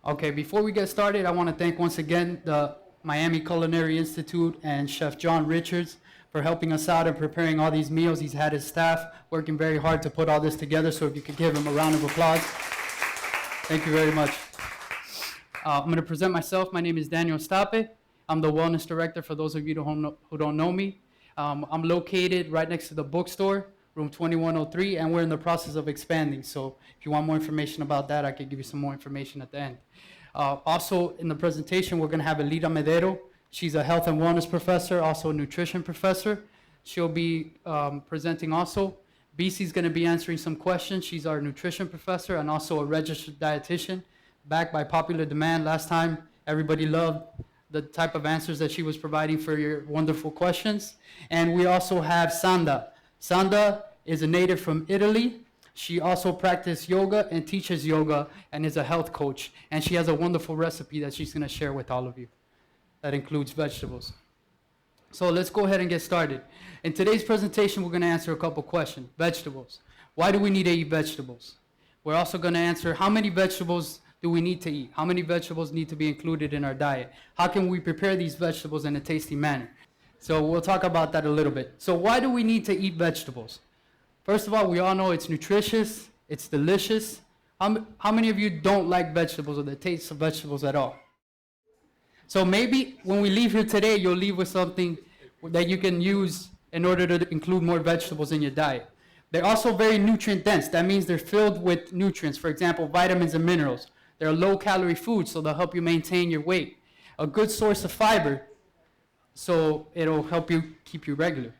Okay, before we get started, I want to thank once again the Miami Culinary Institute and Chef John Richards for helping us out and preparing all these meals. He's had his staff working very hard to put all this together, so if you could give him a round of applause. Thank you very much. I'm going to present myself. My name is Daniel Stape. I'm the Wellness Director for those of you who don't know me. I'm located right next to the bookstore, room 2103, and we're in the process of expanding. So if you want more information about that, I could give you some more information at the end. Also in the presentation, we're going to have Elida Medero. She's a health and wellness professor, also a nutrition professor. She'll be presenting also. BC's going to be answering some questions. She's our nutrition professor and also a registered dietitian, backed by popular demand. Last time, everybody loved the type of answers that she was providing for your wonderful questions. And we also have Sanda. Sanda is a native from Italy. She also practices yoga and teaches yoga and is a health coach. And she has a wonderful recipe that she's going to share with all of you that includes vegetables. So let's go ahead and get started. In today's presentation, we're going to answer a couple questions. Vegetables. Why do we need to eat vegetables? We're also going to answer how many vegetables do we need to eat? How many vegetables need to be included in our diet? How can we prepare these vegetables in a tasty manner? So we'll talk about that a little bit. So why do we need to eat vegetables? First of all, we all know it's nutritious, it's delicious. How many of you don't like vegetables or the taste of vegetables at all? So maybe when we leave here today, you'll leave with something that you can use in order to include more vegetables in your diet. They're also very nutrient dense. That means they're filled with nutrients, for example, vitamins and minerals. They're low-calorie foods, so they'll help you maintain your weight. A good source of fiber, so it'll help you keep you regular.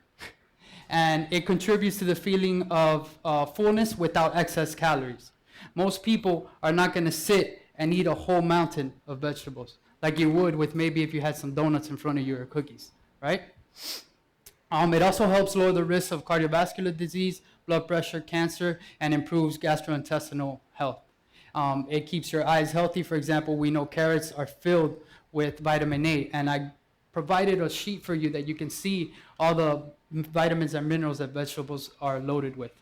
And it contributes to the feeling of fullness without excess calories. Most people are not going to sit and eat a whole mountain of vegetables like you would with maybe if you had some donuts in front of you or cookies, right? It also helps lower the risk of cardiovascular disease, blood pressure, cancer, and improves gastrointestinal health. It keeps your eyes healthy. For example, we know carrots are filled with vitamin A, and I provided a sheet for you that you can see all the vitamins and minerals that vegetables are loaded with.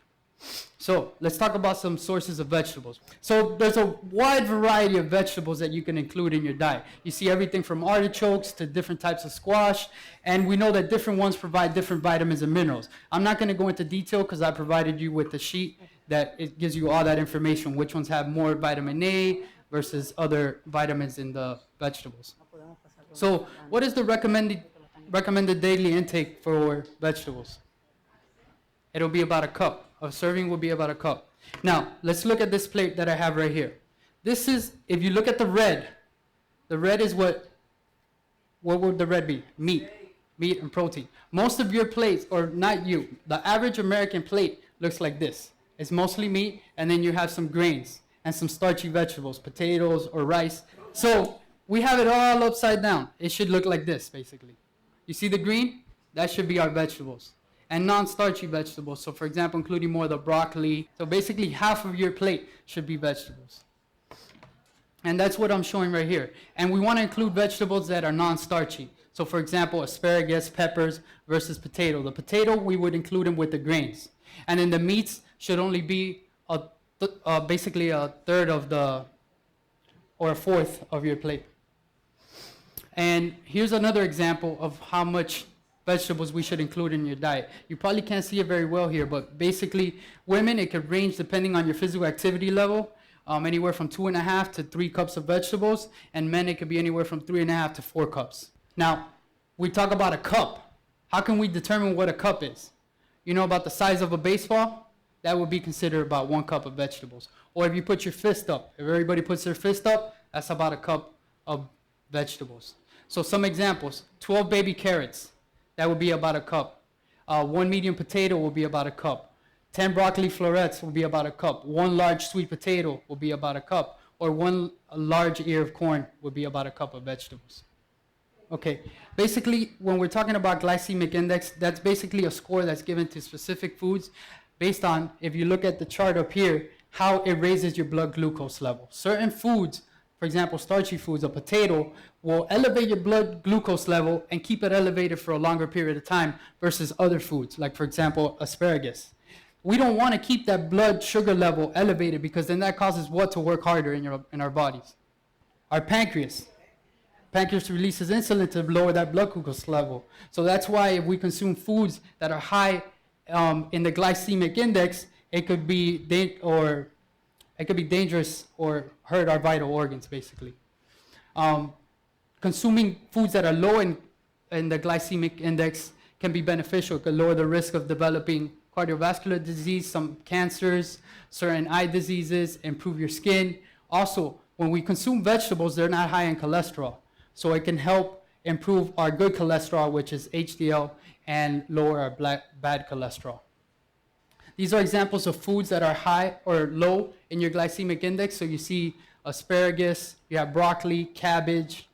So let's talk about some sources of vegetables. So there's a wide variety of vegetables that you can include in your diet. You see everything from artichokes to different types of squash, and we know that different ones provide different vitamins and minerals. I'm not going to go into detail because I provided you with the sheet that it gives you all that information, which ones have more vitamin A versus other vitamins in the vegetables. So what is the recommended daily intake for vegetables? It'll be about a cup. A serving will be about a cup. Now, let's look at this plate that I have right here. This is, if you look at the red is what would the red be? Meat and protein. Most of your plates, or not you, the average American plate looks like this. It's mostly meat, and then you have some grains and some starchy vegetables, potatoes or rice. So we have it all upside down. It should look like this, basically. You see the green? That should be our vegetables. And non-starchy vegetables, so for example, including more of the broccoli. So basically half of your plate should be vegetables. And that's what I'm showing right here. And we want to include vegetables that are non-starchy. So for example, asparagus, peppers versus potato. The potato, we would include them with the grains. And then the meats should only be basically a third of or a fourth of your plate. And here's another example of how much vegetables we should include in your diet. You probably can't see it very well here, but basically, women, it could range depending on your physical activity level, anywhere from 2.5 to 3 cups of vegetables, and men, it could be anywhere from 3.5 to 4 cups. Now, we talk about a cup. How can we determine what a cup is? You know about the size of a baseball? That would be considered about 1 cup of vegetables. Or if you put your fist up, if everybody puts their fist up, that's about a cup of vegetables. So some examples, 12 baby carrots. That would be about a cup. 1 medium potato will be about a cup. 10 broccoli florets will be about a cup. 1 large sweet potato will be about a cup. Or 1 large ear of corn would be about a cup of vegetables. Okay, basically, when we're talking about glycemic index, that's basically a score that's given to specific foods based on, if you look at the chart up here, how it raises your blood glucose level. Certain foods, for example, starchy foods, a potato, will elevate your blood glucose level and keep it elevated for a longer period of time versus other foods, like, for example, asparagus. We don't want to keep that blood sugar level elevated because then that causes what to work harder in our bodies? Our pancreas. Pancreas releases insulin to lower that blood glucose level. So that's why if we consume foods that are high in the glycemic index, it could be dangerous or hurt our vital organs, basically. Consuming foods that are low in the glycemic index can be beneficial. It could lower the risk of developing cardiovascular disease, some cancers, certain eye diseases, improve your skin. Also, when we consume vegetables, they're not high in cholesterol. So it can help improve our good cholesterol, which is HDL, and lower our bad cholesterol. These are examples of foods that are high or low in your glycemic index. So you see asparagus, you have broccoli, cabbage,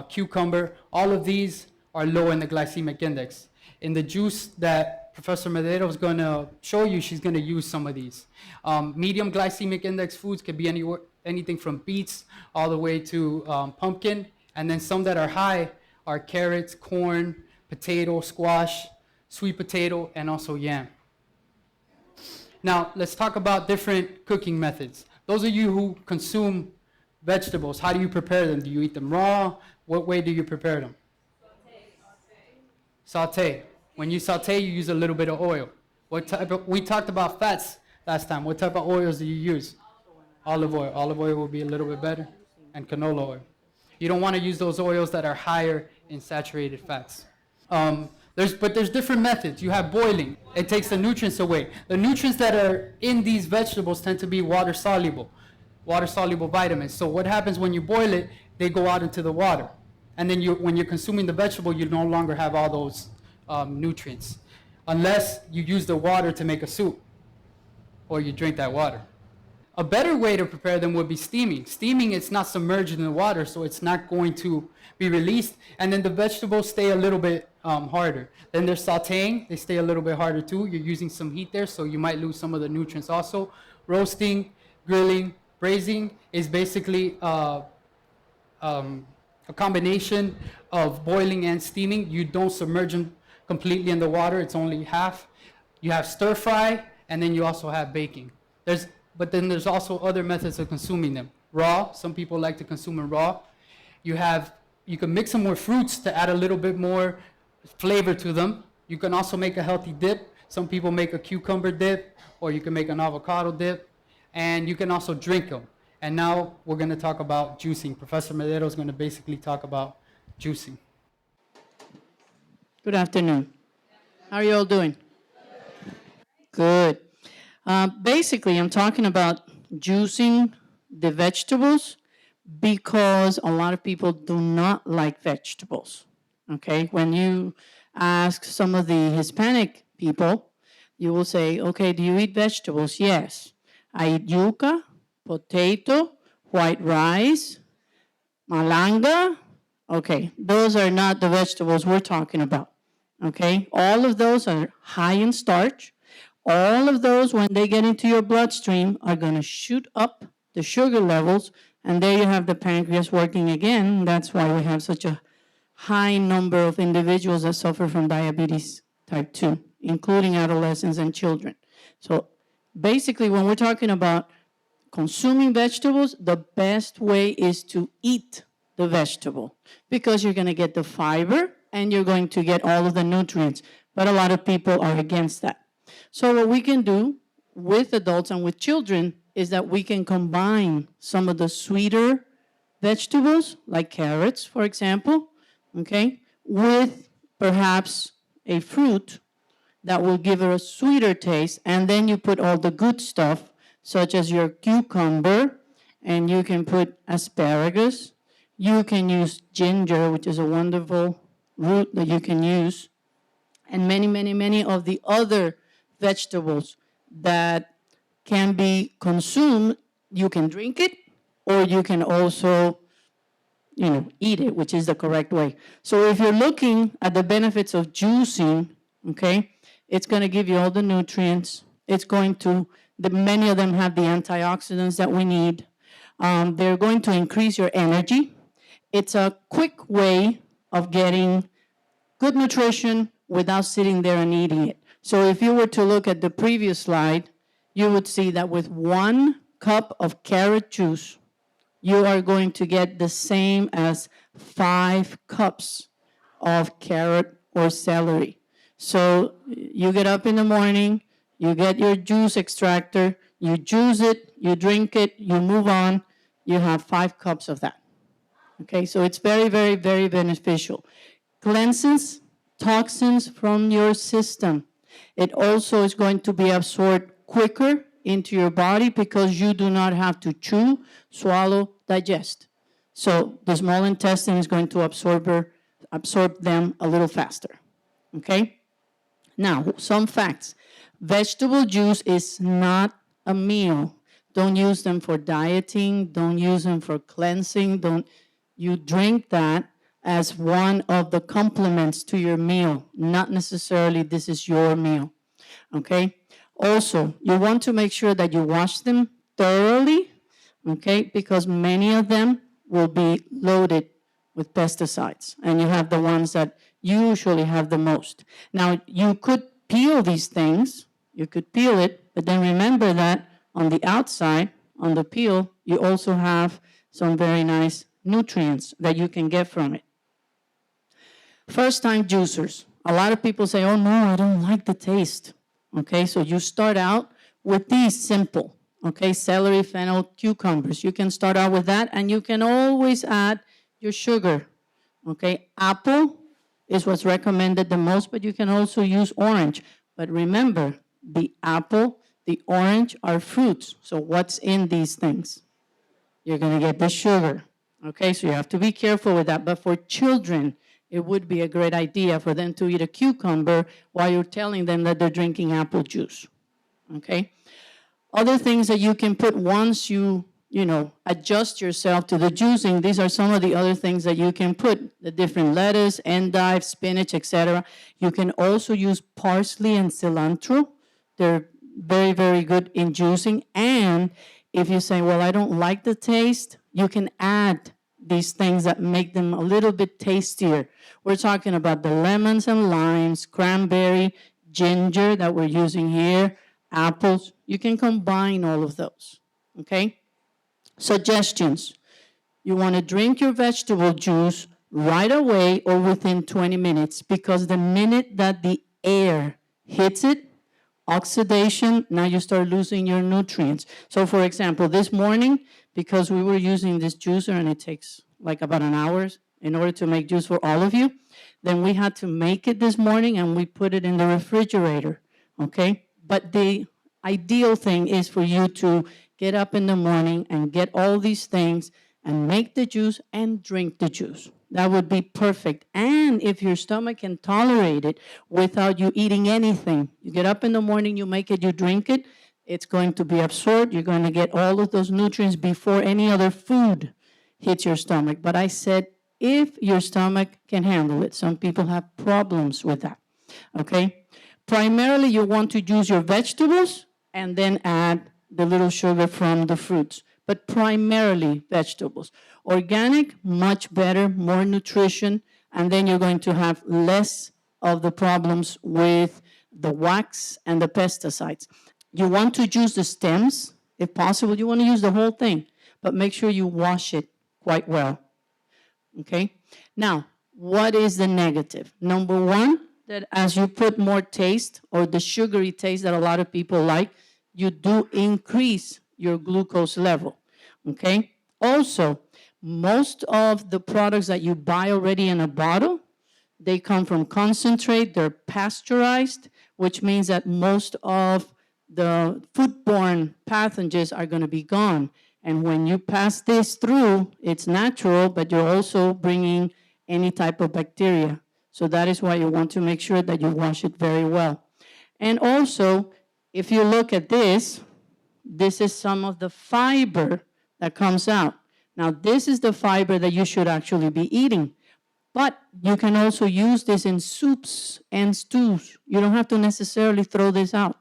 cucumber. All of these are low in the glycemic index. In the juice that Professor Madero is going to show you, she's going to use some of these. Medium glycemic index foods could be anything from beets all the way to pumpkin. And then some that are high are carrots, corn, potato, squash, sweet potato, and also yam. Now, let's talk about different cooking methods. Those of you who consume vegetables, how do you prepare them? Do you eat them raw? What way do you prepare them? Saute. When you saute, you use a little bit of oil. We talked about fats last time. What type of oils do you use? Olive oil. Olive oil will be a little bit better. And canola oil. You don't want to use those oils that are higher in saturated fats. There's different methods. You have boiling. It takes the nutrients away. The nutrients that are in these vegetables tend to be water soluble vitamins. So what happens when you boil it, they go out into the water. And then when you're consuming the vegetable, you no longer have all those nutrients. Unless you use the water to make a soup or you drink that water. A better way to prepare them would be steaming. Steaming, it's not submerged in the water, so it's not going to be released. And then the vegetables stay a little bit harder. Then there's sauteing. They stay a little bit harder too. You're using some heat there, so you might lose some of the nutrients also. Roasting, grilling, braising is basically a combination of boiling and steaming. You don't submerge them completely in the water. It's only half. You have stir fry, and then you also have baking. But then there's also other methods of consuming them. Raw, some people like to consume them raw. You can mix them with fruits to add a little bit more flavor to them. You can also make a healthy dip. Some people make a cucumber dip, or you can make an avocado dip. And you can also drink them. And now we're going to talk about juicing. Professor Madero is going to basically talk about juicing. Good afternoon. How are you all doing? Good. Basically, I'm talking about juicing the vegetables because a lot of people do not like vegetables. Okay, when you ask some of the Hispanic people, you will say, okay, do you eat vegetables? Yes. I eat yuca, potato, white rice, malanga. Okay, those are not the vegetables we're talking about. Okay, all of those are high in starch. All of those, when they get into your bloodstream, are going to shoot up the sugar levels, and there you have the pancreas working again. That's why we have such a high number of individuals that suffer from diabetes type 2, including adolescents and children. So basically, when we're talking about consuming vegetables, the best way is to eat the vegetable because you're going to get the fiber and you're going to get all of the nutrients. But a lot of people are against that. So what we can do with adults and with children is that we can combine some of the sweeter vegetables, like carrots, for example, okay, with perhaps a fruit that will give it a sweeter taste, and then you put all the good stuff, such as your cucumber, and you can put asparagus. You can use ginger, which is a wonderful root that you can use, and many, many, many of the other vegetables that can be consumed. You can drink it, or you can also, eat it, which is the correct way. So if you're looking at the benefits of juicing, okay, it's going to give you all the nutrients. It's going to, many of them have the antioxidants that we need. They're going to increase your energy. It's a quick way of getting good nutrition without sitting there and eating it. So if you were to look at the previous slide, you would see that with 1 cup of carrot juice, you are going to get the same as 5 cups of carrot or celery. So you get up in the morning, you get your juice extractor, you juice it, you drink it, you move on, you have 5 cups of that. Okay, so it's very, very, very beneficial. Cleanses toxins from your system. It also is going to be absorbed quicker into your body because you do not have to chew, swallow, digest. So the small intestine is going to absorb them a little faster. Okay? Now, some facts. Vegetable juice is not a meal. Don't use them for dieting, don't use them for cleansing, don't you drink that as one of the complements to your meal, not necessarily this is your meal. Okay? Also, you want to make sure that you wash them thoroughly, okay? Because many of them will be loaded with pesticides, and you have the ones that usually have the most. Now, you could peel these things, you could peel it, but then remember that on the outside, on the peel, you also have some very nice nutrients that you can get from it. First time juicers. A lot of people say, oh no, I don't like the taste. Okay, so you start out with these simple, okay, celery, fennel, cucumbers. You can start out with that, and you can always add your sugar. Okay, apple is what's recommended the most, but you can also use orange. But remember, the apple, the orange are fruits. So what's in these things? You're going to get the sugar. Okay, so you have to be careful with that. But for children, it would be a great idea for them to eat a cucumber while you're telling them that they're drinking apple juice. Okay? Other things that you can put once you adjust yourself to the juicing, these are some of the other things that you can put, the different lettuce, endive, spinach, etc. You can also use parsley and cilantro. They're very, very good in juicing. And if you say, well, I don't like the taste, you can add these things that make them a little bit tastier. We're talking about the lemons and limes, cranberry, ginger that we're using here, apples. You can combine all of those, okay? Suggestions. You want to drink your vegetable juice right away or within 20 minutes because the minute that the air hits it, oxidation, now you start losing your nutrients. So for example, this morning, because we were using this juicer and it takes like about an hour in order to make juice for all of you, then we had to make it this morning and we put it in the refrigerator, okay? But the ideal thing is for you to get up in the morning and get all these things and make the juice and drink the juice. That would be perfect. And if your stomach can tolerate it without you eating anything, you get up in the morning, you make it, you drink it, it's going to be absorbed. You're going to get all of those nutrients before any other food hits your stomach. But I said, if your stomach can handle it. Some people have problems with that, okay? Primarily, you want to use your vegetables and then add the little sugar from the fruits, but primarily vegetables. Organic, much better, more nutrition, and then you're going to have less of the problems with the wax and the pesticides. You want to use the stems, if possible. You want to use the whole thing, but make sure you wash it quite well. Okay? Now, what is the negative? Number one, that as you put more taste or the sugary taste that a lot of people like, you do increase your glucose level. Okay? Also, most of the products that you buy already in a bottle, they come from concentrate, they're pasteurized, which means that most of the foodborne pathogens are going to be gone. And when you pass this through, it's natural, but you're also bringing any type of bacteria. So that is why you want to make sure that you wash it very well. And also, if you look at this is some of the fiber that comes out. Now, this is the fiber that you should actually be eating. But you can also use this in soups and stews. You don't have to necessarily throw this out,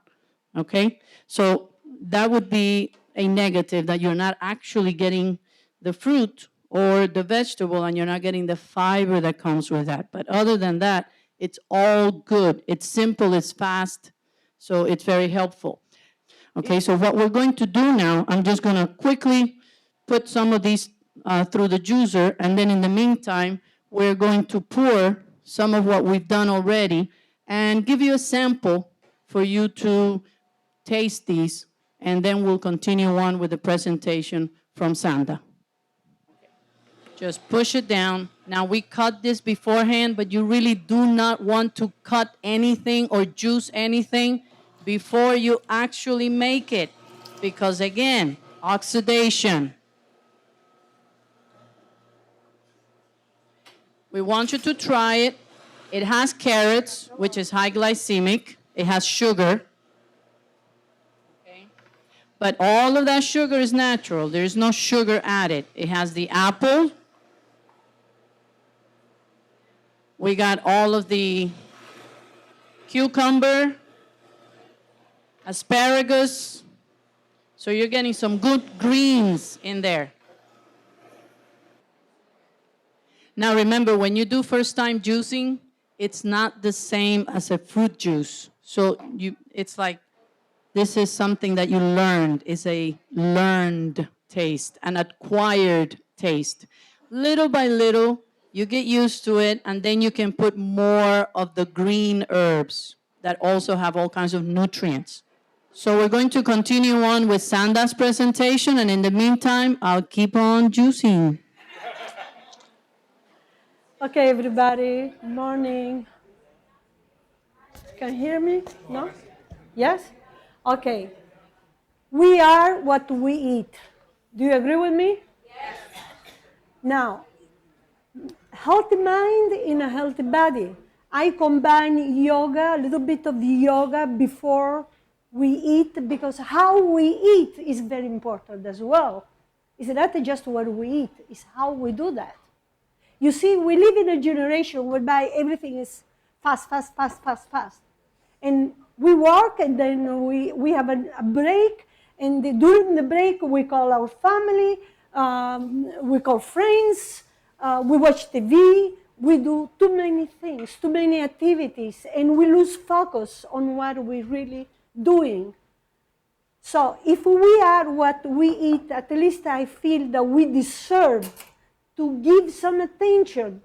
okay? So that would be a negative, that you're not actually getting the fruit or the vegetable and you're not getting the fiber that comes with that. But other than that, it's all good. It's simple, it's fast, so it's very helpful. Okay, so what we're going to do now, I'm just going to quickly put some of these through the juicer, and then in the meantime, we're going to pour some of what we've done already and give you a sample for you to taste these, and then we'll continue on with the presentation from Sandra. Just push it down. Now, we cut this beforehand, but you really do not want to cut anything or juice anything before you actually make it, because again, oxidation. We want you to try it. It has carrots, which is high glycemic. It has sugar. Okay. But all of that sugar is natural. There's no sugar added. It has the apple. We got all of the cucumber, asparagus. So you're getting some good greens in there. Now remember, when you do first time juicing, it's not the same as a fruit juice. So it's like, this is something that you learned. It's a learned taste, an acquired taste. Little by little, you get used to it, and then you can put more of the green herbs that also have all kinds of nutrients. So we're going to continue on with Sanda's presentation, and in the meantime, I'll keep on juicing. Okay, everybody, good morning. Can you hear me? No? Yes? Okay. We are what we eat. Do you agree with me? Yes. Now, healthy mind in a healthy body. I combine yoga, a little bit of yoga before we eat, because how we eat is very important as well. It's not just what we eat, it's how we do that. You see, we live in a generation whereby everything is fast, fast, fast, fast, fast. And we work, and then we have a break, and during the break we call our family, we call friends, we watch TV, we do too many things, too many activities, and we lose focus on what we're really doing. So if we are what we eat, at least I feel that we deserve to give some attention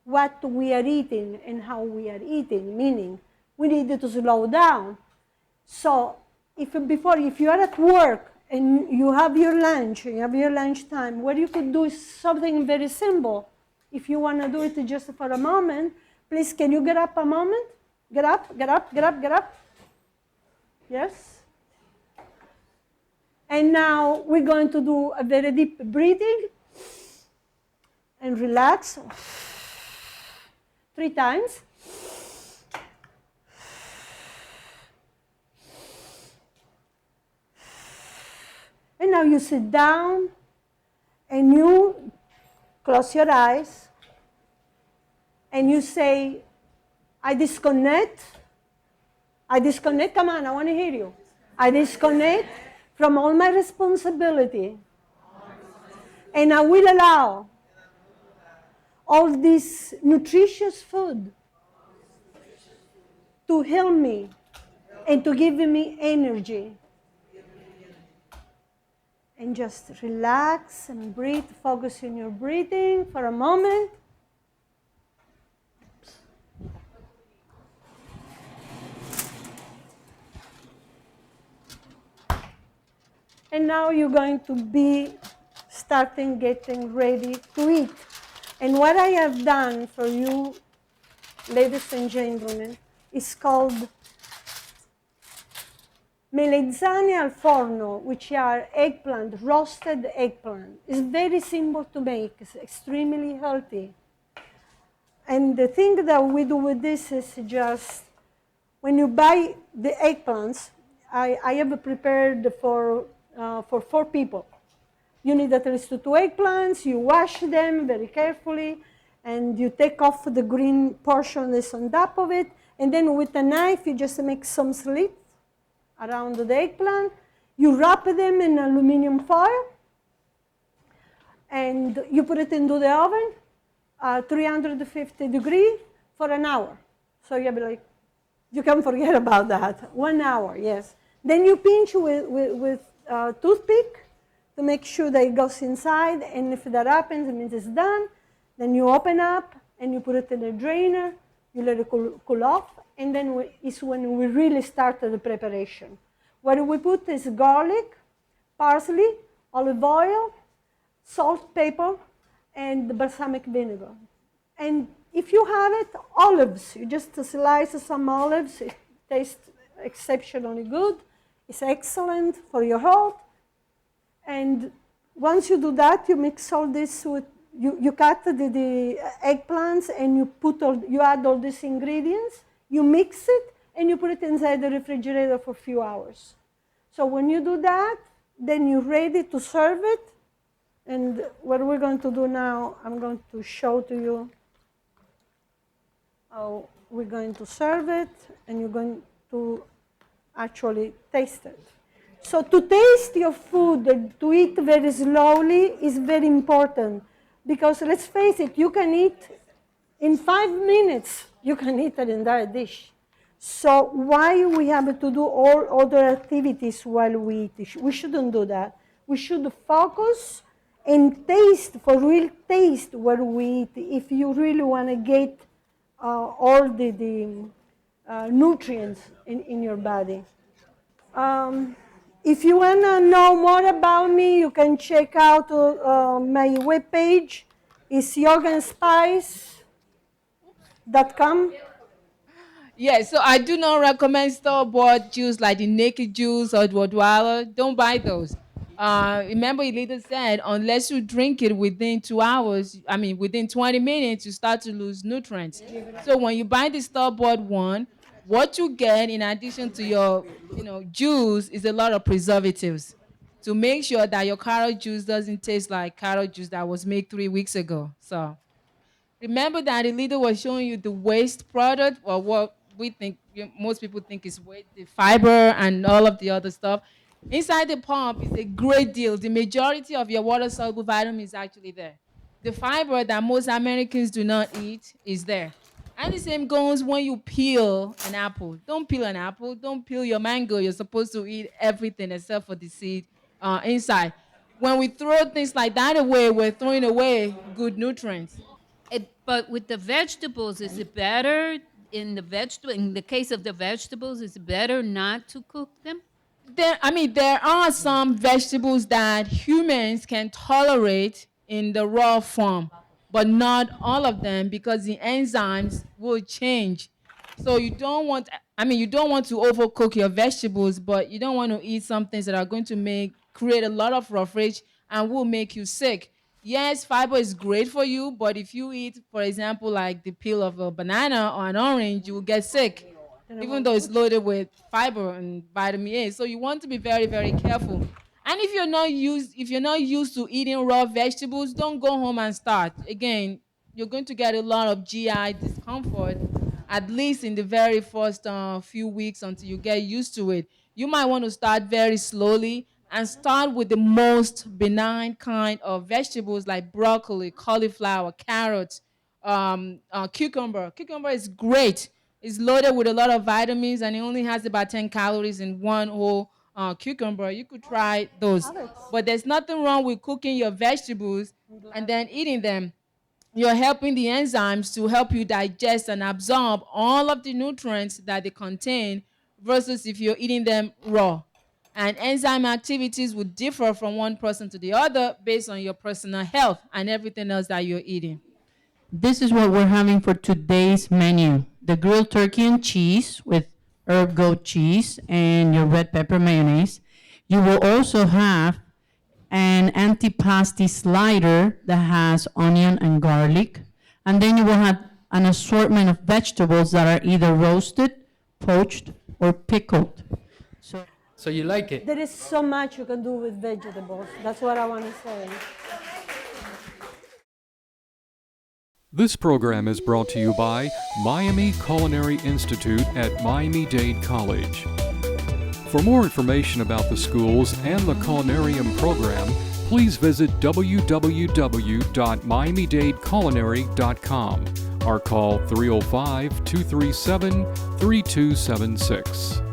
what we are eating and how we are eating, meaning we need to slow down. So if you are at work and you have your lunch, you have your lunch time, what you could do is something very simple. If you want to do it just for a moment, please, can you get up a moment? Get up, get up, get up, get up. Yes? And now we're going to do a very deep breathing. And relax 3 times. And now you sit down and you close your eyes and you say, I disconnect. Come on, I want to hear you. I disconnect from all my responsibility, and I will allow all this nutritious food to heal me and to give me energy. And just relax and breathe. Focus on your breathing for a moment. And now you're going to be getting ready to eat. And what I have done for you, ladies and gentlemen, is called melanzane al forno, which are eggplant, roasted eggplant. It's very simple to make. It's extremely healthy. And the thing that we do with this is just, when you buy the eggplants, I have prepared for 4 people. You need at least 2 eggplants, you wash them very carefully, and you take off the green portion that's on top of it, and then with a knife you just make some slits around the eggplant. You wrap them in aluminum foil, and you put it into the oven, 350 degrees for an hour. So you'll be like, you can forget about that. 1 hour, yes. Then you pinch with toothpick to make sure that it goes inside, and if that happens, it means it's done. Then you open up and you put it in a drainer, you let it cool off, and then is when we really start the preparation. What we put is garlic, parsley, olive oil, salt, pepper, and the balsamic vinegar. And if you have it, olives, you just slice some olives, it tastes exceptionally good. It's excellent for your health. And once you do that, you mix all this with, you cut the eggplants and you add all these ingredients, you mix it, and you put it inside the refrigerator for a few hours. So when you do that, then you're ready to serve it. And what we're going to do now, I'm going to show to you how we're going to serve it, and you're going to actually taste it. So to taste your food and to eat very slowly is very important, because let's face it, you can eat in 5 minutes, you can eat an entire dish. So why we have to do all other activities while we eat? We shouldn't do that. We should focus and taste, for real taste, what we eat, if you really want to get all the nutrients in your body. If you want to know more about me, you can check out my webpage. It's yogaandspice.com. Yeah, so I do not recommend store-bought juice like the naked juice or Dwadwala. Don't buy those. Remember, Elita said, unless you drink it within 2 hours, within 20 minutes, you start to lose nutrients. So when you buy the store-bought one, what you get in addition to your, juice is a lot of preservatives to make sure that your carrot juice doesn't taste like carrot juice that was made 3 weeks ago. So remember that the leader was showing you the waste product, or what we think, most people think is waste, the fiber and all of the other stuff. Inside the pump is a great deal. The majority of your water-soluble vitamins is actually there. The fiber that most Americans do not eat is there. And the same goes when you peel an apple. Don't peel an apple. Don't peel your mango. You're supposed to eat everything except for the seed inside. When we throw things like that away, we're throwing away good nutrients. But with the vegetables, is it better in the case of the vegetables, is it better not to cook them? There are some vegetables that humans can tolerate in the raw form, but not all of them, because the enzymes will change. So you don't want to overcook your vegetables, but you don't want to eat some things that are going to create a lot of roughage and will make you sick. Yes, fiber is great for you, but if you eat, for example, like the peel of a banana or an orange, you will get sick, even though it's loaded with fiber and vitamin A. So you want to be very, very careful. And if you're not used to eating raw vegetables, don't go home and start. Again, you're going to get a lot of GI discomfort, at least in the very first few weeks until you get used to it. You might want to start very slowly and start with the most benign kind of vegetables like broccoli, cauliflower, carrots, cucumber. Cucumber is great. It's loaded with a lot of vitamins, and it only has about 10 calories in one whole cucumber. You could try those. But there's nothing wrong with cooking your vegetables and then eating them. You're helping the enzymes to help you digest and absorb all of the nutrients that they contain, versus if you're eating them raw. And enzyme activities would differ from one person to the other based on your personal health and everything else that you're eating. This is what we're having for today's menu. The grilled turkey and cheese with herb goat cheese and your red pepper mayonnaise. You will also have an antipasti slider that has onion and garlic. And then you will have an assortment of vegetables that are either roasted, poached, or pickled. So you like it? There is so much you can do with vegetables. That's what I want to say. This program is brought to you by Miami Culinary Institute at Miami-Dade College. For more information about the schools and the culinarium program, please visit www.miamidadeculinary.com or call 305-237-3276.